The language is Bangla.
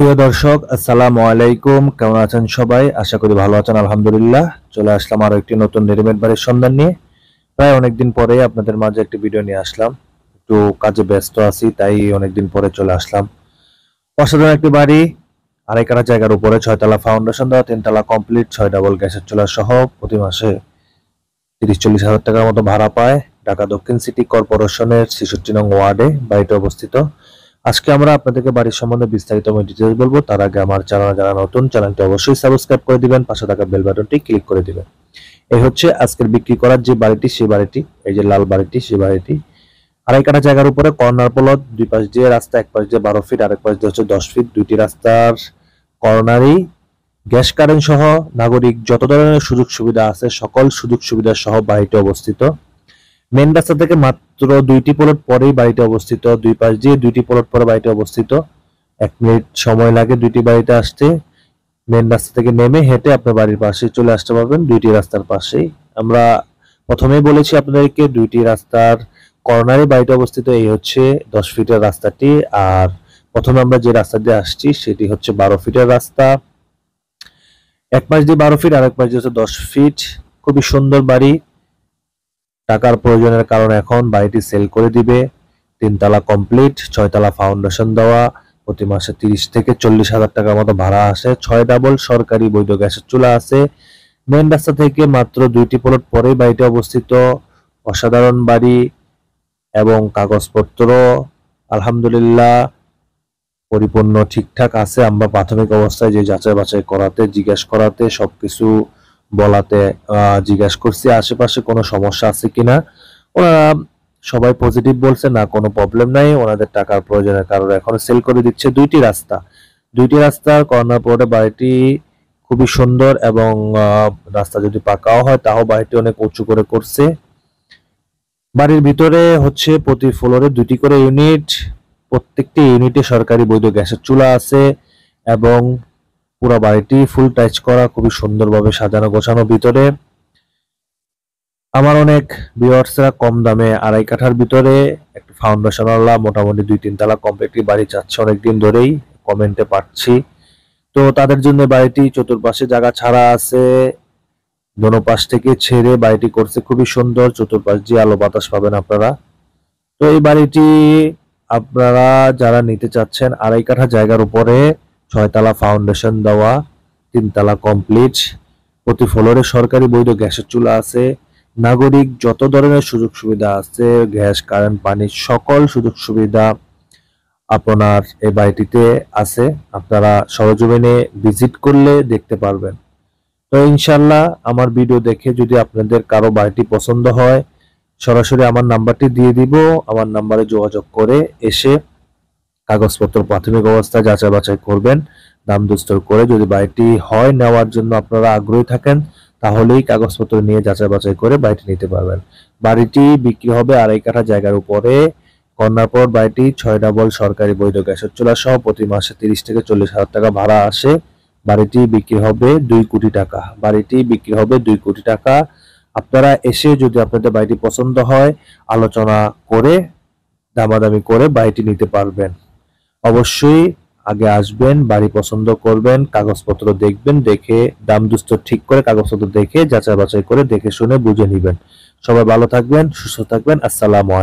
প্রিয় দর্শক, আসসালামু আলাইকুম। কেমন আছেন সবাই? আশা করি ভালো আছেন। আলহামদুলিল্লাহ। চলে আসলাম আরো একটি নতুন রেডিমেড বাড়ির সন্ধান নিয়ে। প্রায় অনেকদিন পরে আপনাদের মাঝে একটি ভিডিও নিয়ে আসলাম। একটু কাজে ব্যস্ত আছি, তাই অনেকদিন পরে চলে আসলাম। অসাধারণ একটি বাড়ি, আড়াই কাঠা জায়গার উপরে, 6 তলা ফাউন্ডেশন দেওয়া, 3 তলা কমপ্লিট, 6 ডাবল গ্যাসের চুলা সহ প্রতি মাসে 30-40 হাজার টাকার মতো ভাড়া পায়। ঢাকা দক্ষিণ সিটি কর্পোরেশনের 66 নং ওয়ার্ডে বাড়িটি অবস্থিত। আজকে আমরা আপনাদেরকে বাড়ির সম্বন্ধে বিস্তারিত ডিটেইলস বলবো। তার আগে আমার চ্যানেল যারা নতুন, চ্যানেলটি অবশ্যই সাবস্ক্রাইব করে দিবেন, পাশে থাকা বেল বাটনটি ক্লিক করে দিবেন। এই হচ্ছে আজকের বিক্রি করার যে বাড়িটি, সেই বাড়িটি, এই যে লাল বাড়িটি, সেই বাড়িটি আড়াই কাঠা জায়গার উপরে, কর্নার প্লট, দুই পাশ দিয়ে রাস্তা, এক পাশ দিয়ে 12 ফিট, আরেক পাশ দিয়ে হচ্ছে 10 ফিট। দুইটি রাস্তার কর্নারই গ্যাস কারেন্ট সহ নাগরিক যত ধরনের সুযোগ সুবিধা আছে সকল সুযোগ সুবিধা সহ বাড়িটি অবস্থিত। মেন রাস্তা থেকে মাত্র 2টি প্লট পরেই বাড়িটি অবস্থিত। দুই পাশ দিয়ে 2টি প্লট পরে বাড়িটি অবস্থিত। 1 মিনিট সময় লাগে দুইটি বাড়িতে আসতে। মেন রাস্তা থেকে নেমে হেঁটে আপনার বাড়ির পাশে চলে আসতে পারবেন, দুইটি রাস্তার পাশেই। আমরা প্রথমেই বলেছি আপনাদেরকে, দুইটি রাস্তার কর্নারে বাড়িটি অবস্থিত। এই হচ্ছে 10 ফিটের রাস্তাটি, আর প্রথমে আমরা যে রাস্তা দিয়ে আসছি সেটি হচ্ছে 12 ফিটের রাস্তা। এক পাশ দিয়ে 12 ফিট, আরেক পাশ দিয়ে হচ্ছে 10 ফিট। খুবই সুন্দর বাড়ি। টাকার প্রয়োজনের কারণে এখন বাড়িটি সেল করে দিবে। 3 তলা কমপ্লিট, 6 তলা ফাউন্ডেশন দেওয়া, প্রতি মাসে 30 থেকে 40 হাজার টাকার মতো ভাড়া আসে। 6 ডাবল সরকারি বৈধ গ্যাসের চুলা আছে। মেন রাস্তা থেকে মাত্র 2টি প্লট পরেই বাড়িটি অবস্থিত। অসাধারণ বাড়ি এবং কাগজপত্র আলহামদুলিল্লাহ পরিপূর্ণ ঠিকঠাক আছে। আমরা প্রাথমিক অবস্থায় যে যাচাই বাছাই করাতে, জিজ্ঞাসা করাতে, সবকিছু বলাতে জিজ্ঞাসা করছি আশেপাশে কোনো সমস্যা আছে কিনা। ওনারা সবাই পজিটিভ বলছে, না কোনো প্রবলেম নাই। ওনাদের টাকার প্রয়োজনের কারণে এখন সেল করে দিচ্ছে। দুইটি রাস্তার কর্নার প্লটে বাড়িটি খুবই সুন্দর, এবং রাস্তা যদি পাকাও হয় তাও বাড়িটি অনেক উঁচু করে করছে। বাড়ির ভিতরে হচ্ছে প্রতি ফ্লোরে 2টি করে ইউনিট। প্রত্যেকটি ইউনিটে সরকারি বৈধ গ্যাসের চুলা আছে, এবং পুরো বাড়িটি ফুল টাচ করা, খুবই সুন্দরভাবে সাজানো গোছানো। ভিতরে আমার অনেক ভিউয়ার্সরা কম দামে আড়াই কাঠার ভিতরে একটা ফাউন্ডেশনওয়ালা মোটামুটি 2-3 তলা কমপ্লিট বাড়ি চাচ্ছে অনেকদিন ধরেই, কমেন্টে পাচ্ছি। তো তাদের জন্য বাড়িটি চতুর্পাশে জায়গা ছাড়া আছে, দোনো পাশ থেকে ছেড়ে বাড়িটি করছে খুবই সুন্দর। চতুর্পাশ দিয়ে আলো বাতাস পাবেন আপনারা। তো এই বাড়িটি আপনারা যারা নিতে চাচ্ছেন, আড়াই কাঠা জায়গার উপরে, 6 তলা ফাউন্ডেশন দেওয়া, 3 তলা কমপ্লিট, প্রতি ফ্লোরে সরকারি বৈধ গ্যাসের চুলা আছে, নাগরিক যত ধরনের সুযোগ সুবিধা আছে, গ্যাস, কারেন্ট, পানি, সকল সুযোগ সুবিধা আপনার এই বাড়িটিতে আছে। আপনারা সরজমিনে ভিজিট করলে দেখতে পারবেন। তো ইনশাল্লাহ আমার ভিডিও দেখে যদি আপনাদের কারো বাড়িটি পছন্দ হয়, সরাসরি আমার নাম্বারটি দিয়ে দিব। আমার নাম্বারে যোগাযোগ করে এসে কাগজপত্র প্রাথমিক অবস্থায় যাচাই বাছাই করবেন, দাম দস্তর করে। যদি বাড়িটি হয় নেওয়ার জন্য আপনারা আগ্রহী থাকেন, তাহলেই কাগজপত্র নিয়ে যাচাই বাছাই করে বাড়িটি নিতে পারবেন। বাড়িটি বিক্রি হবে আড়াই কাঠা জায়গার উপরে, কর্নার প্লট। বাড়িটি 6 ডাবল সরকারি বৈধ গ্যাসের চুলা সহ প্রতি মাসে 30 থেকে 40 হাজার টাকা ভাড়া আসে। বাড়িটি বিক্রি হবে 2 কোটি টাকা। বাড়িটি বিক্রি হবে 2 কোটি টাকা। আপনারা এসে যদি আপনাদের বাড়িটি পছন্দ হয়, আলোচনা করে দামাদামি করে বাড়িটি নিতে পারবেন। অবশ্যই আগে আসবেন, বাড়ি পছন্দ করবেন, কাগজপত্র দেখবেন, দেখে দাম দস্তর ঠিক করে কাগজপত্র দেখে যাচাই বাছাই করে দেখে শুনে বুঝে নেবেন। সবাই ভালো থাকবেন, সুস্থ থাকবেন। আসসালামু আলাইকুম।